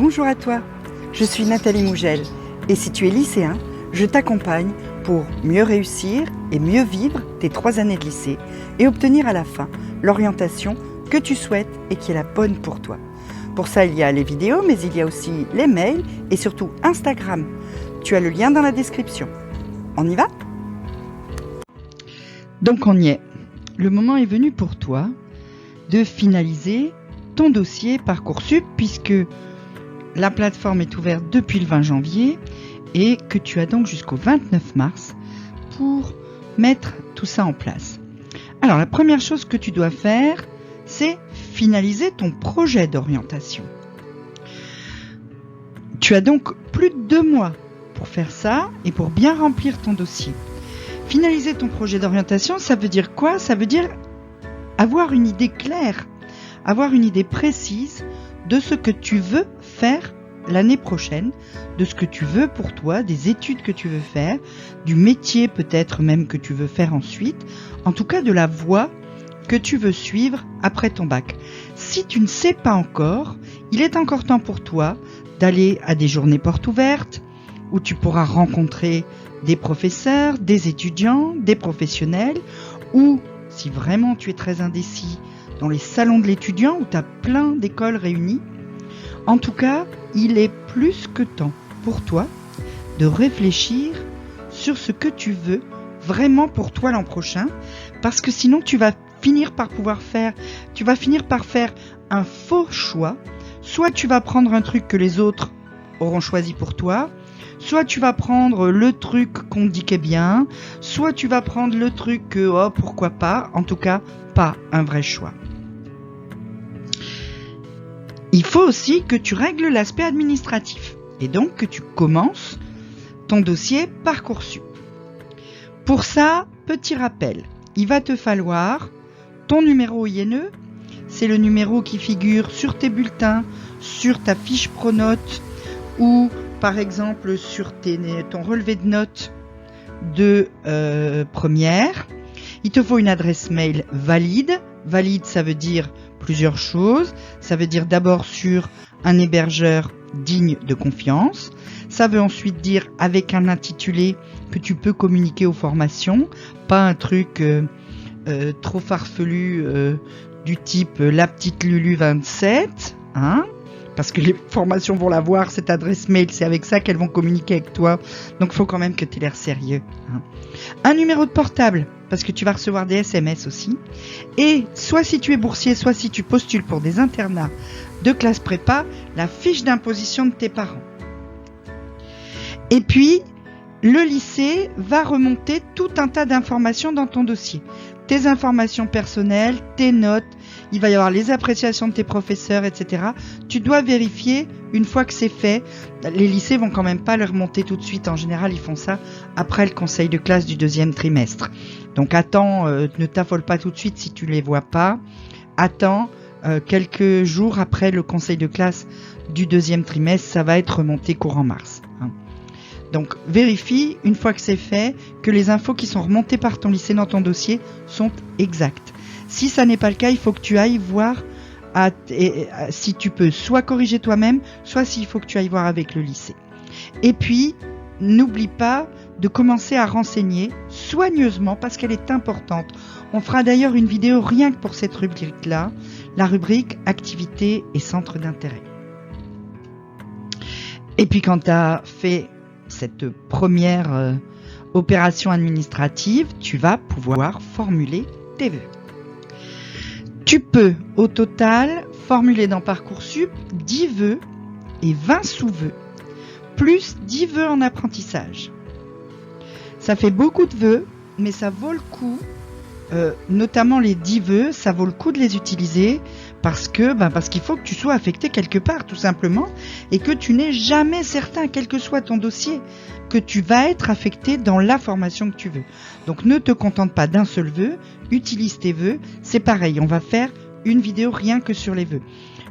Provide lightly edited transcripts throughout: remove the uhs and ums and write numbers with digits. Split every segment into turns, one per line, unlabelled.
Bonjour à toi, je suis Nathalie Mougel et si tu es lycéen, je t'accompagne pour mieux réussir et mieux vivre tes 3 années de lycée et obtenir à la fin l'orientation que tu souhaites et qui est la bonne pour toi. Pour ça, il y a les vidéos, mais il y a aussi les mails et surtout Instagram. Tu as le lien dans la description. On y va ? Donc on y est. Le moment est venu pour toi de finaliser ton dossier Parcoursup puisque la plateforme est ouverte depuis le 20 janvier et que tu as donc jusqu'au 29 mars pour mettre tout ça en place. Alors la première chose que tu dois faire, c'est finaliser ton projet d'orientation. Tu as donc plus de 2 mois pour faire ça et pour bien remplir ton dossier. Finaliser ton projet d'orientation, ça veut dire quoi ? Ça veut dire avoir une idée claire, avoir une idée précise de ce que tu veux faire l'année prochaine, de ce que tu veux pour toi, des études que tu veux faire, du métier peut-être même que tu veux faire ensuite, en tout cas de la voie que tu veux suivre après ton bac. Si tu ne sais pas encore, il est encore temps pour toi d'aller à des journées portes ouvertes où tu pourras rencontrer des professeurs, des étudiants, des professionnels ou, si vraiment tu es très indécis, dans les salons de l'étudiant où tu as plein d'écoles réunies. En tout cas, il est plus que temps pour toi de réfléchir sur ce que tu veux vraiment pour toi l'an prochain, parce que sinon tu vas finir par faire un faux choix. Soit tu vas prendre un truc que les autres auront choisi pour toi, soit tu vas prendre le truc qu'on te dit qu'est bien, soit tu vas prendre le truc que oh pourquoi pas, en tout cas pas un vrai choix. Il faut aussi que tu règles l'aspect administratif et donc que tu commences ton dossier Parcoursup. Pour ça, petit rappel, il va te falloir ton numéro INE, c'est le numéro qui figure sur tes bulletins, sur ta fiche pronote ou par exemple sur ton relevé de notes de première. Il te faut une adresse mail valide. Valide, ça veut dire plusieurs choses. Ça veut dire d'abord sur un hébergeur digne de confiance. Ça veut ensuite dire avec un intitulé que tu peux communiquer aux formations, pas un truc trop farfelu du type la petite Lulu 27, hein, parce que les formations vont la voir, cette adresse mail, c'est avec ça qu'elles vont communiquer avec toi. Donc il faut quand même que tu aies l'air sérieux. Hein. Un numéro de portable, parce que tu vas recevoir des SMS aussi. Et soit si tu es boursier, soit si tu postules pour des internats de classe prépa, la fiche d'imposition de tes parents. Et puis, le lycée va remonter tout un tas d'informations dans ton dossier. Tes informations personnelles, tes notes, il va y avoir les appréciations de tes professeurs, etc. Tu dois vérifier une fois que c'est fait. Les lycées vont quand même pas le remonter tout de suite. En général, ils font ça après le conseil de classe du 2e trimestre. Donc attends, ne t'affole pas tout de suite si tu les vois pas. Attends quelques jours après le conseil de classe du 2e trimestre, ça va être remonté courant mars. Hein. Donc vérifie, une fois que c'est fait, que les infos qui sont remontées par ton lycée dans ton dossier sont exactes. Si ça n'est pas le cas, il faut que tu ailles voir si tu peux soit corriger toi-même, soit s'il faut que tu ailles voir avec le lycée. Et puis, n'oublie pas de commencer à renseigner soigneusement parce qu'elle est importante. On fera d'ailleurs une vidéo rien que pour cette rubrique-là, la rubrique activités et centres d'intérêt. Et puis quand tu as fait cette première opération administrative, tu vas pouvoir formuler tes vœux. Tu peux au total formuler dans Parcoursup 10 vœux et 20 sous-vœux, plus 10 vœux en apprentissage. Ça fait beaucoup de vœux, mais ça vaut le coup, notamment les 10 vœux, ça vaut le coup de les utiliser parce qu'il faut que tu sois affecté quelque part tout simplement et que tu n'es jamais certain, quel que soit ton dossier, que tu vas être affecté dans la formation que tu veux. Donc ne te contente pas d'un seul vœu, utilise tes vœux, c'est pareil, on va faire une vidéo rien que sur les vœux.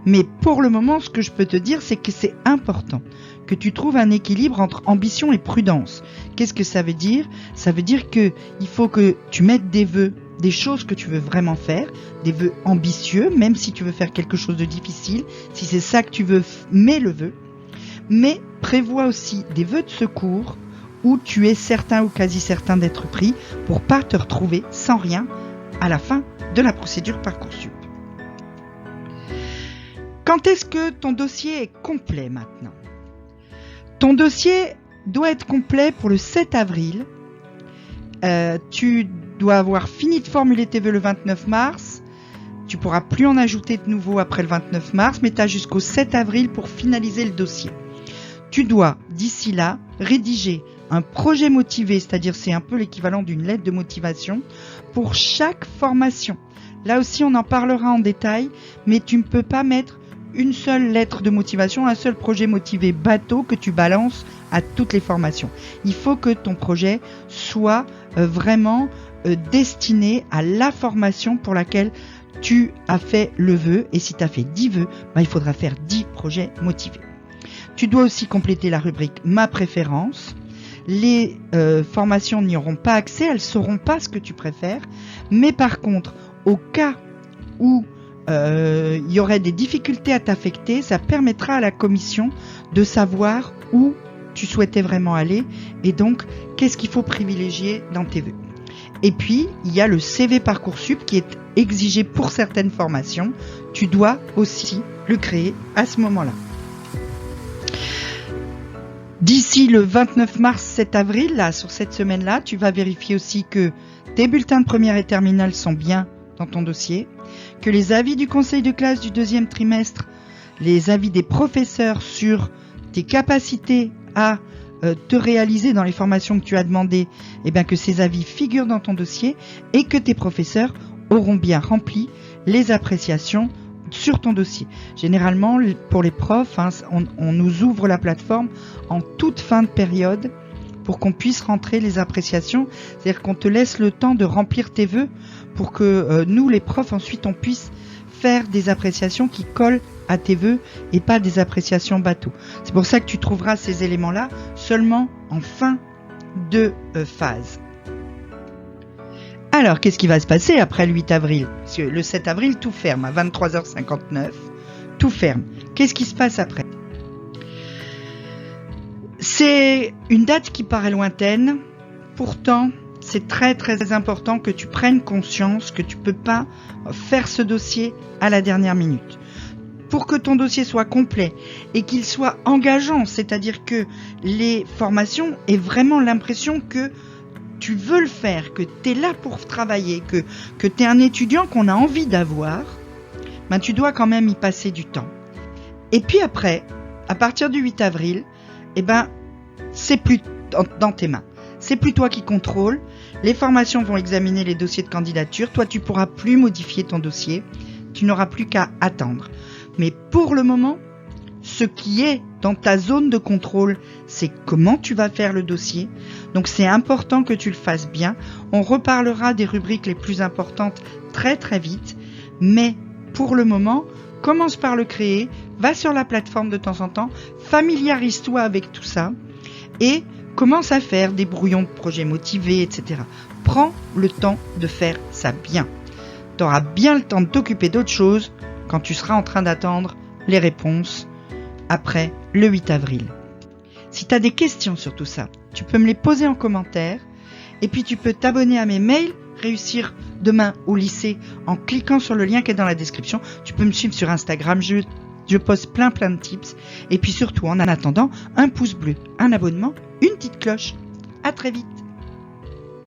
Mais pour le moment, ce que je peux te dire, c'est que c'est important que tu trouves un équilibre entre ambition et prudence. Qu'est-ce que ça veut dire ? Ça veut dire que il faut que tu mettes des vœux, des choses que tu veux vraiment faire, des vœux ambitieux, même si tu veux faire quelque chose de difficile, si c'est ça que tu veux, mets le vœu. mais prévois aussi des vœux de secours où tu es certain ou quasi certain d'être pris pour pas te retrouver sans rien à la fin de la procédure Parcoursup. Quand est-ce que ton dossier est complet maintenant ? Ton dossier doit être complet pour le 7 avril. Tu dois avoir fini de formuler tes vœux le 29 mars. Tu pourras plus en ajouter de nouveau après le 29 mars, mais tu as jusqu'au 7 avril pour finaliser le dossier. Tu dois, d'ici là, rédiger un projet motivé, c'est-à-dire c'est un peu l'équivalent d'une lettre de motivation pour chaque formation. Là aussi, on en parlera en détail, mais tu ne peux pas mettre une seule lettre de motivation, un seul projet motivé bateau que tu balances à toutes les formations. Il faut que ton projet soit vraiment destiné à la formation pour laquelle tu as fait le vœu. Et si tu as fait 10 vœux, il faudra faire 10 projets motivés. Tu dois aussi compléter la rubrique « Ma préférence ». Les formations n'y auront pas accès, elles ne sauront pas ce que tu préfères. Mais par contre, au cas où il y aurait des difficultés à t'affecter, ça permettra à la commission de savoir où tu souhaitais vraiment aller et donc qu'est-ce qu'il faut privilégier dans tes vœux. Et puis, il y a le CV Parcoursup qui est exigé pour certaines formations. Tu dois aussi le créer à ce moment-là. D'ici le 29 mars, 7 avril, là, sur cette semaine-là, tu vas vérifier aussi que tes bulletins de première et terminale sont bien dans ton dossier, que les avis du conseil de classe du deuxième trimestre, les avis des professeurs sur tes capacités à te réaliser dans les formations que tu as demandées, que ces avis figurent dans ton dossier et que tes professeurs auront bien rempli les appréciations sur ton dossier. Généralement, pour les profs, on nous ouvre la plateforme en toute fin de période pour qu'on puisse rentrer les appréciations. C'est-à-dire qu'on te laisse le temps de remplir tes vœux pour que nous, les profs, ensuite, on puisse faire des appréciations qui collent à tes vœux et pas des appréciations bateau. C'est pour ça que tu trouveras ces éléments-là seulement en fin de phase. Alors, qu'est-ce qui va se passer après le 8 avril ? Parce que le 7 avril, tout ferme. À 23h59, tout ferme. Qu'est-ce qui se passe après ? C'est une date qui paraît lointaine. Pourtant, c'est très très important que tu prennes conscience que tu ne peux pas faire ce dossier à la dernière minute. Pour que ton dossier soit complet et qu'il soit engageant, c'est-à-dire que les formations aient vraiment l'impression que tu veux le faire, que tu es là pour travailler, que tu es un étudiant qu'on a envie d'avoir, tu dois quand même y passer du temps. Et puis après, à partir du 8 avril, c'est plus dans tes mains. C'est plus toi qui contrôle. Les formations vont examiner les dossiers de candidature. Toi, tu pourras plus modifier ton dossier. Tu n'auras plus qu'à attendre. Mais pour le moment, ce qui est dans ta zone de contrôle, c'est comment tu vas faire le dossier. Donc c'est important que tu le fasses bien. On reparlera des rubriques les plus importantes très très vite. Mais pour le moment, commence par le créer. Va sur la plateforme de temps en temps. Familiarise-toi avec tout ça. Et commence à faire des brouillons de projets motivés, etc. Prends le temps de faire ça bien. Tu auras bien le temps de t'occuper d'autres choses quand tu seras en train d'attendre les réponses après le 8 avril. Si tu as des questions sur tout ça, tu peux me les poser en commentaire et puis tu peux t'abonner à mes mails Réussir demain au lycée en cliquant sur le lien qui est dans la description. Tu peux me suivre sur Instagram, je poste plein de tips et puis surtout en attendant un pouce bleu, un abonnement, une petite cloche. À très vite.